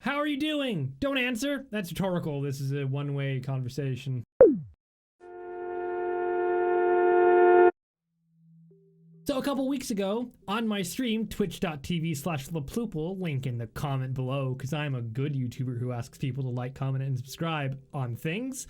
How are you doing? Don't answer. That's rhetorical. This is a one-way conversation. So a couple weeks ago, on my stream, twitch.tv/thepluple, link in the comment below, because I'm a good YouTuber who asks people to like, comment, and subscribe on things.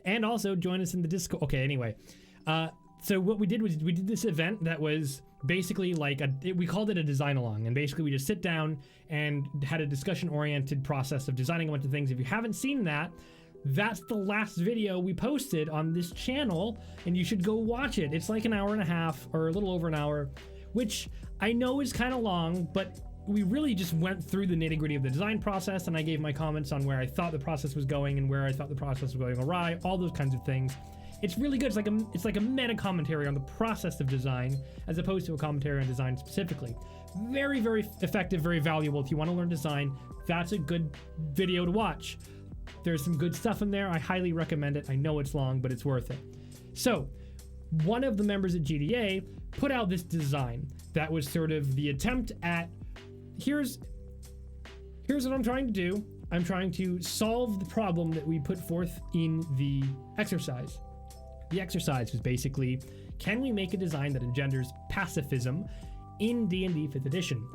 And also join us in the Discord. Okay, anyway. So what we did was we did this event that was basically like, we called it a design along. And basically we just sit down and had a discussion-oriented process of designing a bunch of things. If you haven't seen that, that's the last video we posted on this channel, and you should go watch it. It's like an hour and a half, or a little over an hour, which I know is kind of long, but we really just went through the nitty-gritty of the design process, and I gave my comments on where I thought the process was going and where I thought the process was going awry, all those kinds of things. It's really good. It's like a meta commentary on the process of design, as opposed to a commentary on design specifically. Very, very effective, very valuable. If you want to learn design, that's a good video to watch. There's some good stuff in there. I highly recommend it. I know it's long, but it's worth it. So, one of the members at GDA put out this design that was sort of the attempt at, here's what I'm trying to do. I'm trying to solve the problem that we put forth in the exercise. The exercise was basically, can we make a design that engenders pacifism in D&D 5th edition?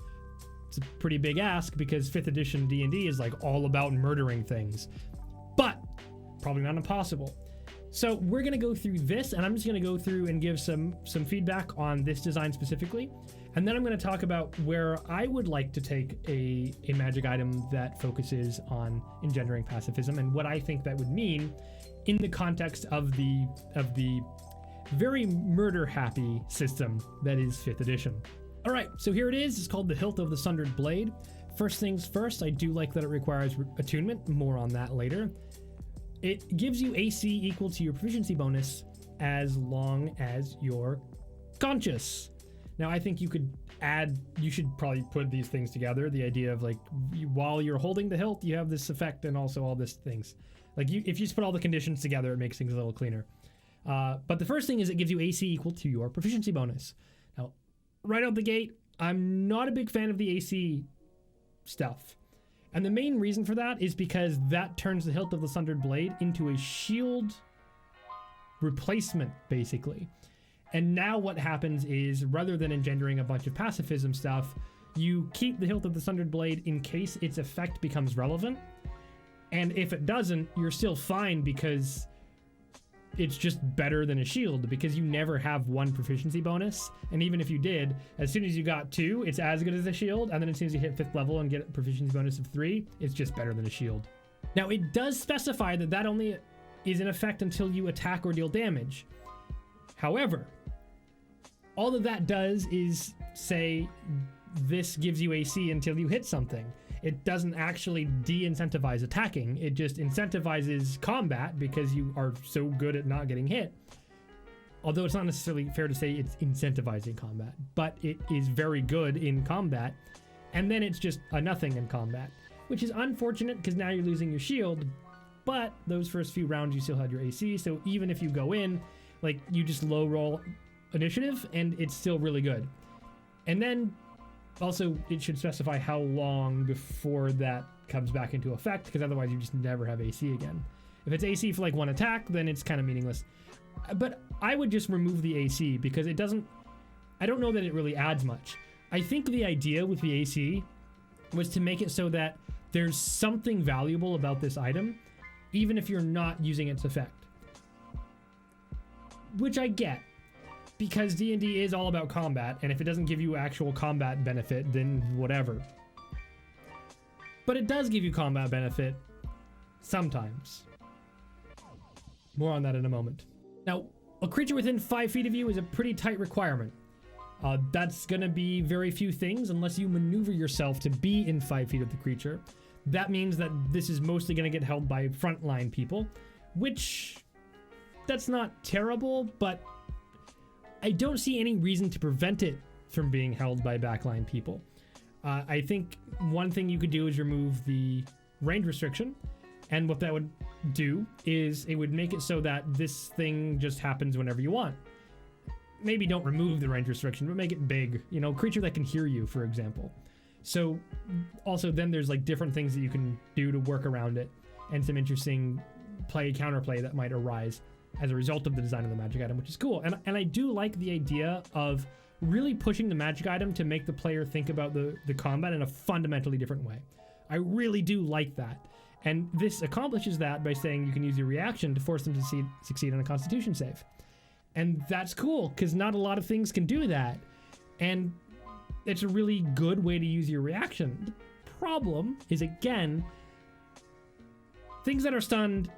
It's a pretty big ask because 5th edition D&D is like all about murdering things, but probably not impossible. So we're gonna go through this, and I'm just gonna go through and give some feedback on this design specifically, and then I'm gonna talk about where I would like to take a magic item that focuses on engendering pacifism and what I think that would mean in the context of the very murder-happy system that is 5th edition. All right, so here it is. It's called the Hilt of the Sundered Blade. First things first, I do like that it requires attunement. More on that later. It gives you AC equal to your proficiency bonus as long as you're conscious. Now, I think you should probably put these things together. The idea of like, while you're holding the hilt, you have this effect and also all these things. Like if you just put all the conditions together, it makes things a little cleaner. But the first thing is it gives you AC equal to your proficiency bonus. Now, right out the gate, I'm not a big fan of the AC stuff. And the main reason for that is because that turns the Hilt of the Sundered Blade into a shield replacement, basically. And now what happens is, rather than engendering a bunch of pacifism stuff, you keep the Hilt of the Sundered Blade in case its effect becomes relevant. And if it doesn't, you're still fine because it's just better than a shield, because you never have one proficiency bonus. And even if you did, as soon as you got 2, it's as good as a shield. And then as soon as you hit 5th level and get a proficiency bonus of 3, it's just better than a shield. Now, it does specify that only is in effect until you attack or deal damage. However, all that does is say this gives you AC until you hit something. It doesn't actually de-incentivize attacking. It just incentivizes combat because you are so good at not getting hit. Although it's not necessarily fair to say it's incentivizing combat, but it is very good in combat. And then it's just a nothing in combat, which is unfortunate because now you're losing your shield, but those first few rounds you still had your AC. So even if you go in, like, you just low roll initiative and it's still really good. And then also, it should specify how long before that comes back into effect, because otherwise you just never have AC again. If it's AC for like one attack, then it's kind of meaningless. But I would just remove the AC because it doesn't, I don't know that it really adds much. I think the idea with the AC was to make it so that there's something valuable about this item, even if you're not using its effect. Which I get. Because D&D is all about combat, and if it doesn't give you actual combat benefit, then whatever. But it does give you combat benefit sometimes. More on that in a moment. Now, a creature within 5 feet of you is a pretty tight requirement. That's gonna be very few things unless you maneuver yourself to be in 5 feet of the creature. That means that this is mostly gonna get held by frontline people, which, that's not terrible, but I don't see any reason to prevent it from being held by backline people. I think one thing you could do is remove the range restriction, and what that would do is it would make it so that this thing just happens whenever you want. Maybe don't remove the range restriction, but make it big. You know, creature that can hear you, for example. So also then there's like different things that you can do to work around it, and some interesting counterplay that might arise as a result of the design of the magic item, which is cool. And I do like the idea of really pushing the magic item to make the player think about the combat in a fundamentally different way. I really do like that. And this accomplishes that by saying you can use your reaction to force them to succeed on a Constitution save. And that's cool, because not a lot of things can do that. And it's a really good way to use your reaction. The problem is, again, things that are stunned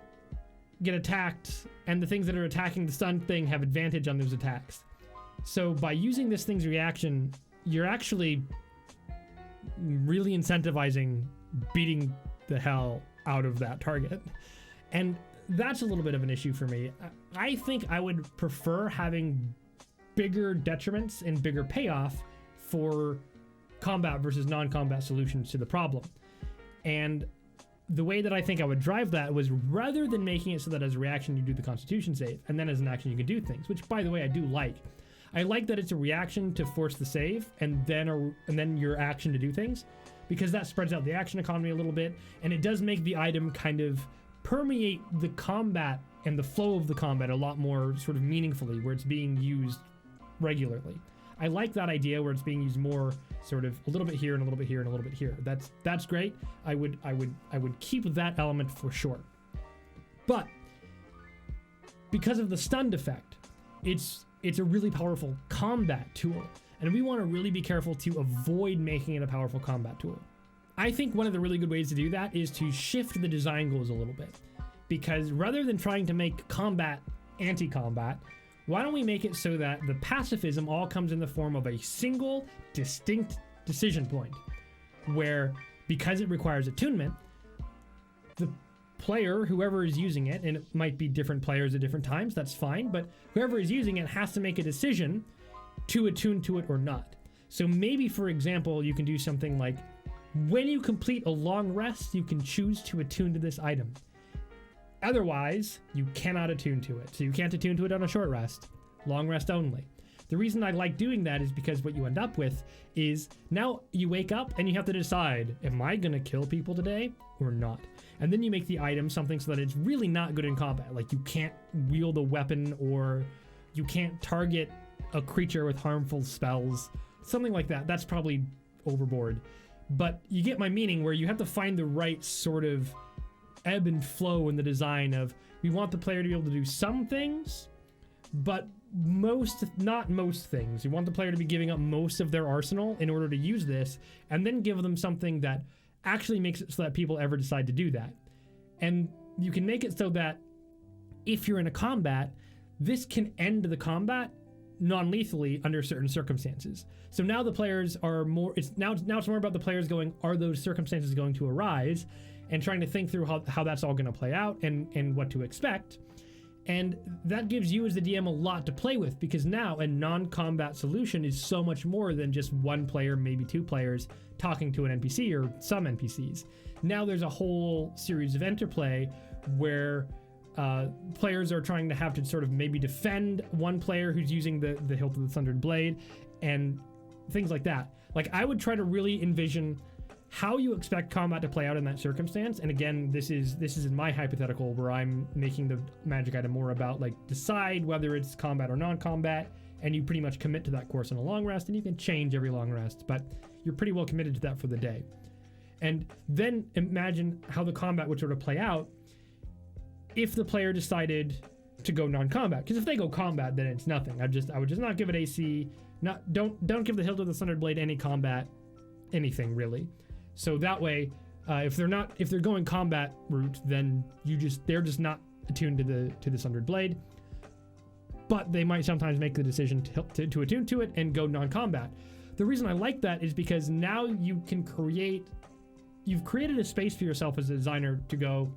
get attacked, and the things that are attacking the stunned thing have advantage on those attacks. So by using this thing's reaction, you're actually really incentivizing beating the hell out of that target. And that's a little bit of an issue for me. I think I would prefer having bigger detriments and bigger payoff for combat versus non-combat solutions to the problem. And the way that I think I would drive that was, rather than making it so that as a reaction you do the Constitution save, and then as an action you can do things, which, by the way, I do like. I like that it's a reaction to force the save, and then your action to do things, because that spreads out the action economy a little bit, and it does make the item kind of permeate the combat and the flow of the combat a lot more sort of meaningfully, where it's being used regularly. I like that idea where it's being used more sort of a little bit here and a little bit here and a little bit here. That's great. I would keep that element for sure. But because of the stunned effect, it's a really powerful combat tool, and we want to really be careful to avoid making it a powerful combat tool. I think one of the really good ways to do that is to shift the design goals a little bit, because rather than trying to make combat anti-combat, why don't we make it so that the pacifism all comes in the form of a single distinct decision point, where, because it requires attunement, the player, whoever is using it, and it might be different players at different times, that's fine, but whoever is using it has to make a decision to attune to it or not. So maybe, for example, you can do something like, when you complete a long rest, you can choose to attune to this item. Otherwise, you cannot attune to it. So you can't attune to it on a short rest. Long rest only. The reason I like doing that is because what you end up with is, now you wake up and you have to decide, am I going to kill people today or not? And then you make the item something so that it's really not good in combat. Like, you can't wield a weapon, or you can't target a creature with harmful spells. Something like that. That's probably overboard. But you get my meaning, where you have to find the right sort of ebb and flow in the design of, we want the player to be able to do some things, but not most things. You want the player to be giving up most of their arsenal in order to use this, and then give them something that actually makes it so that people ever decide to do that. And you can make it so that if you're in a combat, this can end the combat non-lethally under certain circumstances. So now the players are more, it's more about the players going, are those circumstances going to arise, and trying to think through how that's all going to play out and what to expect. And that gives you as the DM a lot to play with, because now a non-combat solution is so much more than just one player, maybe two players, talking to an NPC or some NPCs. Now there's a whole series of interplay where players are trying to have to sort of maybe defend one player who's using the hilt of the Thundered Blade, and things like that. Like, I would try to really envision how you expect combat to play out in that circumstance. And again, this is in my hypothetical, where I'm making the magic item more about, like, decide whether it's combat or non-combat, and you pretty much commit to that course in a long rest, and you can change every long rest, but you're pretty well committed to that for the day. And then imagine how the combat would sort of play out if the player decided to go non-combat. Because if they go combat, then it's nothing. I would just not give it AC. Don't give the hilt of the Thundered Blade any combat, anything really. So that way, if they're going combat route, then they're just not attuned to the Thundered Blade. But they might sometimes make the decision to attune to it and go non-combat. The reason I like that is because now you've created a space for yourself as a designer to go,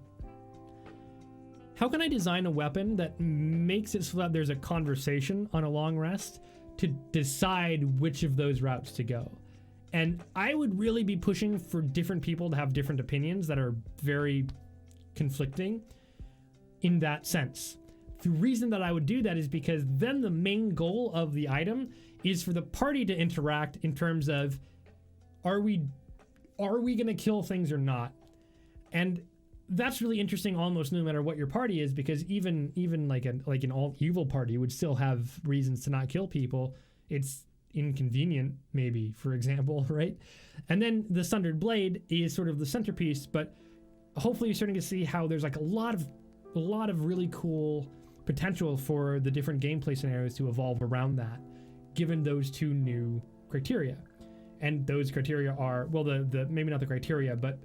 how can I design a weapon that makes it so that there's a conversation on a long rest to decide which of those routes to go? And I would really be pushing for different people to have different opinions that are very conflicting in that sense. The reason that I would do that is because then the main goal of the item is for the party to interact in terms of, are we are we going to kill things or not? And that's really interesting almost no matter what your party is, because even like an all evil party would still have reasons to not kill people. It's inconvenient, maybe, for example, right? And then the Sundered Blade is sort of the centerpiece, but hopefully you're starting to see how there's like a lot of really cool potential for the different gameplay scenarios to evolve around that, given those two new criteria. And those criteria are, well, the maybe not the criteria, but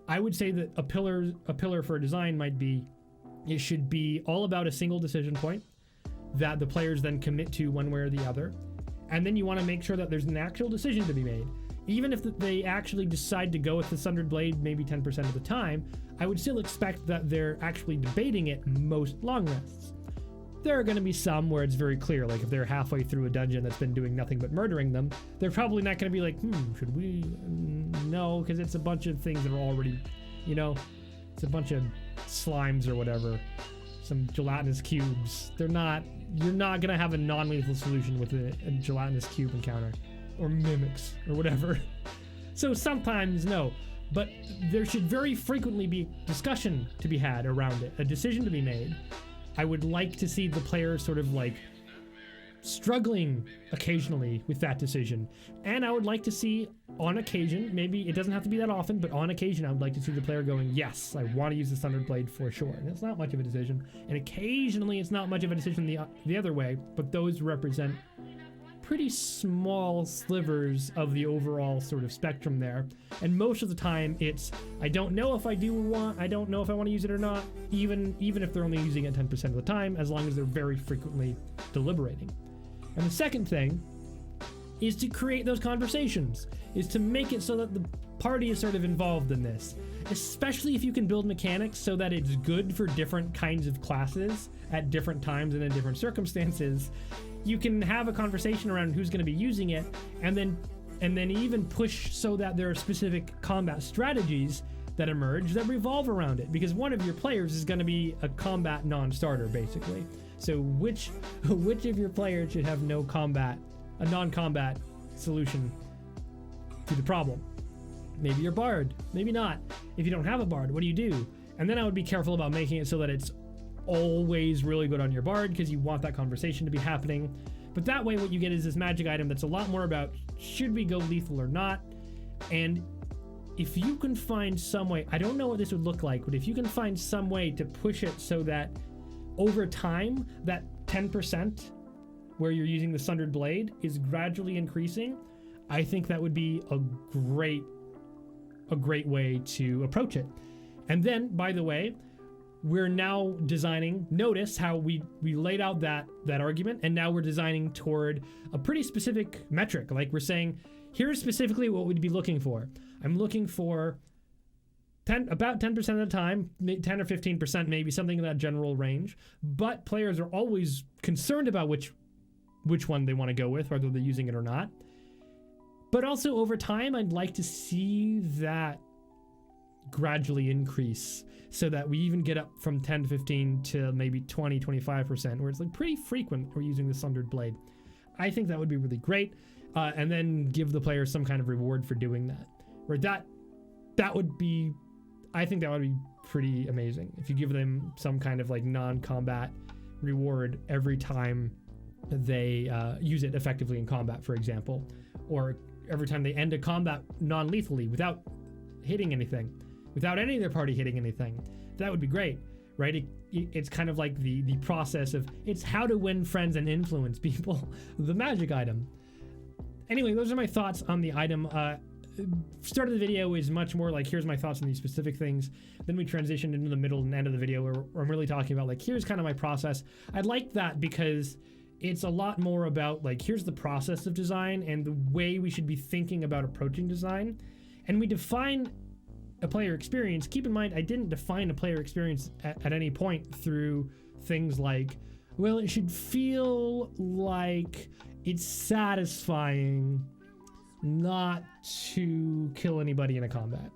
I would say that a pillar for a design might be, it should be all about a single decision point that the players then commit to one way or the other. And then you want to make sure that there's an actual decision to be made. Even if they actually decide to go with the Sundered Blade maybe 10% of the time, I would still expect that they're actually debating it most long rests. There are going to be some where it's very clear, like if they're halfway through a dungeon that's been doing nothing but murdering them, they're probably not going to be like, should we? No, because it's a bunch of things that are already, it's a bunch of slimes or whatever, some gelatinous cubes. You're not going to have a non-lethal solution with a gelatinous cube encounter, or mimics, or whatever. So sometimes, no. But there should very frequently be discussion to be had around it, a decision to be made. I would like to see the players sort of like struggling occasionally with that decision. And I would like to see on occasion, maybe it doesn't have to be that often, but on occasion I would like to see the player going, yes, I want to use the Sundered Blade for sure. And it's not much of a decision. And occasionally it's not much of a decision the other way, but those represent pretty small slivers of the overall sort of spectrum there. And most of the time it's, I don't know if I don't know if I want to use it or not, even if they're only using it 10% of the time, as long as they're very frequently deliberating. And the second thing is to create those conversations, is to make it so that the party is sort of involved in this, especially if you can build mechanics so that it's good for different kinds of classes at different times and in different circumstances. You can have a conversation around who's going to be using it, and then even push so that there are specific combat strategies that emerge that revolve around it, because one of your players is going to be a combat non-starter, basically. So which of your players should have a non-combat solution to the problem? Maybe your bard, maybe not. If you don't have a bard, what do you do? And then I would be careful about making it so that it's always really good on your bard, because you want that conversation to be happening. But that way what you get is this magic item that's a lot more about, should we go lethal or not? And if you can find some way, I don't know what this would look like, but if you can find some way to push it so that over time that 10% where you're using the Sundered Blade is gradually increasing, I think that would be a great way to approach it. And then, by the way, we're now designing, notice how we laid out that argument, and now we're designing toward a pretty specific metric. Like we're saying, here's specifically what we'd be looking for. I'm looking for about 10% of the time, 10 or 15%, maybe something in that general range. But players are always concerned about which one they want to go with, whether they're using it or not. But also over time, I'd like to see that gradually increase, so that we even get up from 10 to 15 to maybe 20, 25%, where it's like pretty frequent we're using the Sundered Blade. I think that would be really great. And then give the player some kind of reward for doing that. Where that would be, I think that would be pretty amazing. If you give them some kind of like non-combat reward every time they use it effectively in combat, for example. Or every time they end a combat non-lethally without hitting anything, without any of their party hitting anything. That would be great, right? It's kind of like the process of, it's how to win friends and influence people, the magic item. Anyway, those are my thoughts on the item. Start of the video is much more like, here's my thoughts on these specific things. Then we transitioned into the middle and end of the video where I'm really talking about like, here's kind of my process. I'd like that because it's a lot more about like, here's the process of design and the way we should be thinking about approaching design. And we define a player experience. Keep in mind, I didn't define a player experience at any point through things like, well, it should feel like it's satisfying not to kill anybody in a combat,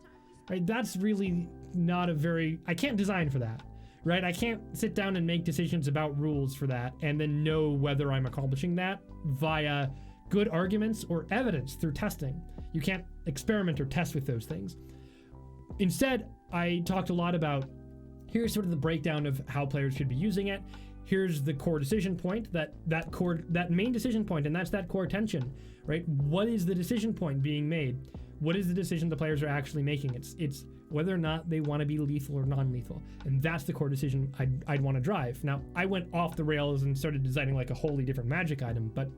right? That's really not I can't design for that, right? I can't sit down and make decisions about rules for that and then know whether I'm accomplishing that via good arguments or evidence through testing. You can't experiment or test with those things. Instead, I talked a lot about, here's sort of the breakdown of how players should be using it. Here's the core decision point, that main decision point, and that's that core tension, right? What is the decision point being made? What is the decision the players are actually making? It's whether or not they want to be lethal or non-lethal, and that's the core decision I'd want to drive. Now, I went off the rails and started designing like a wholly different magic item, but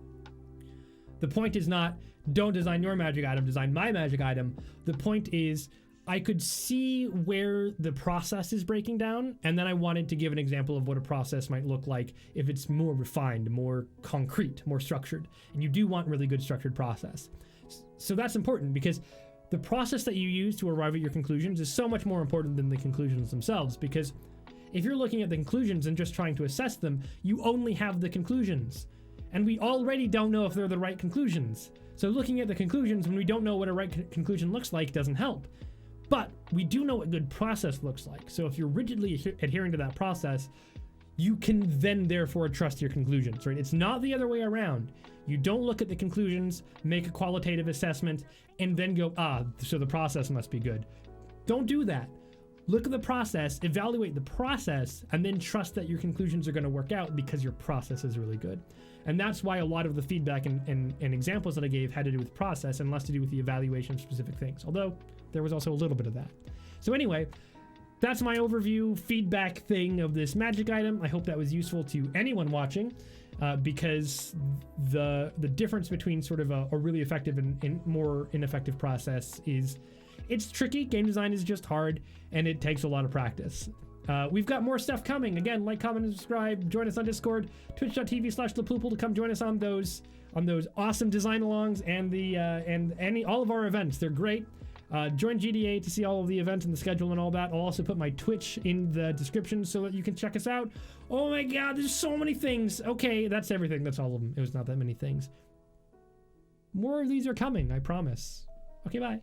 the point is not, don't design your magic item, design my magic item. The point is, I could see where the process is breaking down, and then I wanted to give an example of what a process might look like if it's more refined, more concrete, more structured. And you do want really good structured process. So that's important, because the process that you use to arrive at your conclusions is so much more important than the conclusions themselves, because if you're looking at the conclusions and just trying to assess them, you only have the conclusions. And we already don't know if they're the right conclusions. So looking at the conclusions when we don't know what a right conclusion looks like doesn't help. But we do know what good process looks like. So if you're rigidly adhering to that process, you can then therefore trust your conclusions, right? It's not the other way around. You don't look at the conclusions, make a qualitative assessment, and then go, so the process must be good. Don't do that. Look at the process, evaluate the process, and then trust that your conclusions are going to work out because your process is really good. And that's why a lot of the feedback and examples that I gave had to do with process and less to do with the evaluation of specific things. Although there was also a little bit of that. So anyway, that's my overview feedback thing of this magic item. I hope that was useful to anyone watching, because the difference between sort of a really effective and more ineffective process is, it's tricky. Game design is just hard, and it takes a lot of practice. We've got more stuff coming. Again, like, comment, and subscribe. Join us on Discord, twitch.tv/thepluple to come join us on those awesome design alongs and all of our events. They're great. Join GDA to see all of the events and the schedule and all that. I'll also put my Twitch in the description so that you can check us out. Oh my god, there's so many things. Okay, that's everything. That's all of them. It was not that many things. More of these are coming, I promise. Okay, bye.